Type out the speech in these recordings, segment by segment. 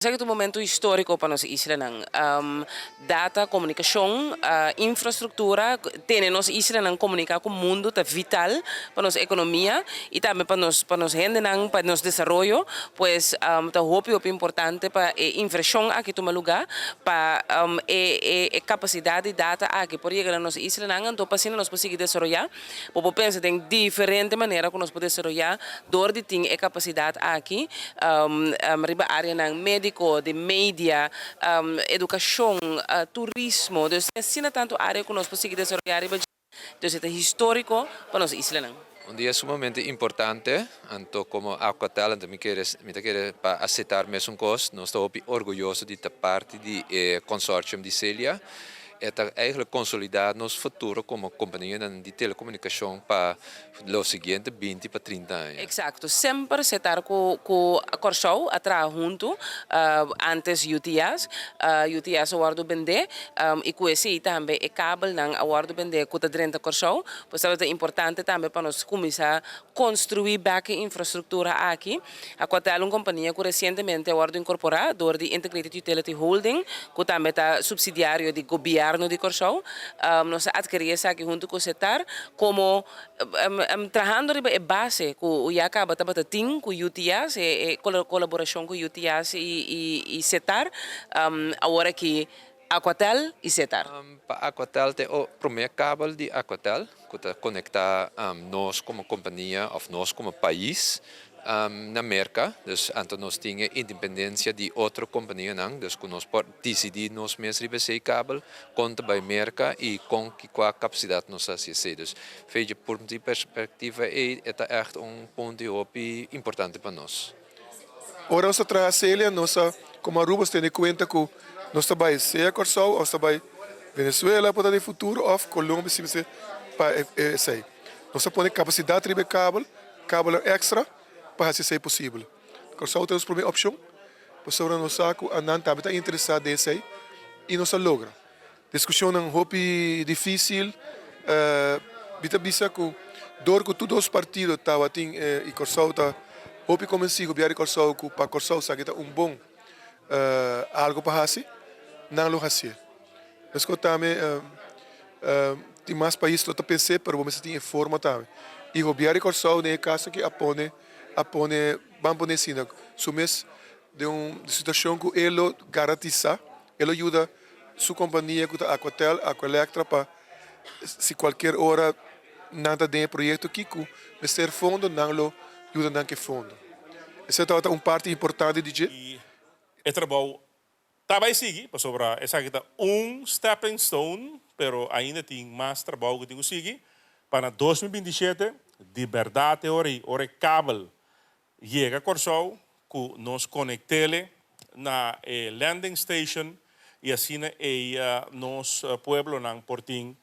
Zeg het um momento histórico para nossa isla nang data, comunicação, infraestrutura, tem nossa isla nang comunicar com o mundo tá vital para nossa economia e também para nos gente nang para nosso desenvolvimento, pues tá hope importante para inversão aqui toma lugar para capacidade de data aqui por chegar na nossa isla nang então para nós conseguir desenvolver, porque pensa tem diferente maneira que nós podemos desenvolver, door de tem capacidade aqui, riba área nang médico, de mídia, educação, turismo. Dus assim tanto área que nós conseguimos desenvolver. Dus het is histórico para nossa isla. Não? Un día sumamente importante, tanto como Aquatel, me quiere para aceitar mesmo cos, nós estamos orgulhosos de estar parte do consortium de Celia. É eigenlijk consolidar nosso futuro como companhia de telecomunicação para os seguintes 20 para 30 anos. Exato, sempre estar com a Corsou atrás junto, antes UTS, UTS awardo bende, e com esse também é cabo não awardo bende com a drenta Corsou, pois é importante também para nós começar a construir back infraestrutura aqui. A Quatel companhia que recentemente awardo incorporado de Integrated Utility Holding, que também está subsidiário de governo de Corsou, nós adquirimos aqui junto com o setor, como trabalhando a base com o Iacaba Tabatim, com o UTS, colaboração com o UTS e setor, agora que Aquatel e setor. Para Aquatel tem o primeiro cabo de Aquatel, que conecta nós como companhia ou nós como país. Na América, dus anto nós tinha independência de outra companhia não, dus nós podemos decidir nós mesmos receber cabo conta by América e com que qual capacidade nós acessar. Dus veja por die perspectiva é echt ponto importante para nós. Ora nós trazer nós como Arubas tem conta que nós vai ser Corsou, nós vai Venezuela para o futuro ou Colômbia se você para sei. Nós põe capacidade de cabo extra para se ser possível. Corsou tem a primeira opção, pessoa não sabe a não está interessada nesse aí e não se logra. Discussão não é difícil, bita bisa que dor que todos os partidos estavam e Corsou tá hope comecei a governar Corsou que para Corsou sabe que bom algo para fazer, não lo fazer. Mas que também tem mais países que eu pensei, mas vamos ter forma também. E governar Corsou é caso que vamos poner assim, sumes de uma situação que ele garantiza, ele ajuda sua companhia, que a Aquatel, a Aqualectra, para se qualquer hora nada de projeto aqui, que ser fundo, não lo ajuda não que fundo. Essa é uma parte importante de e o trabalho vai seguir, sobre essa aqui stepping stone, pero ainda tem mais trabalho que tem que seguir para 2027, de verdade, ora cabo chega a Corsou, que nos conectele na landing station e assim nos pueblo ng Porting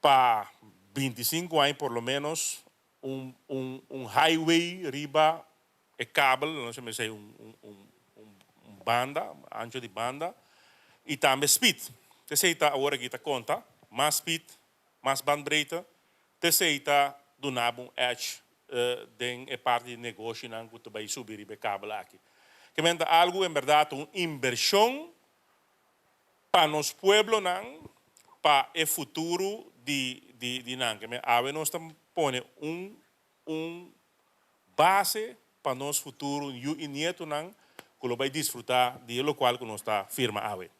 para 25 anos por lo menos highway riba cable, não sei banda, ancho de banda e também speed. Terceira agora kita conta, mais speed, mais bandbreedte, terceira do nabo edge den parte de negócio não que vai subir e cabo aqui. Que menda algo em verdade uma inversão para nos pueblo não para o futuro de não que ave nós estamos pone base para nos futuro e nieto não que vai desfrutar de lo qual que nós está firma ave.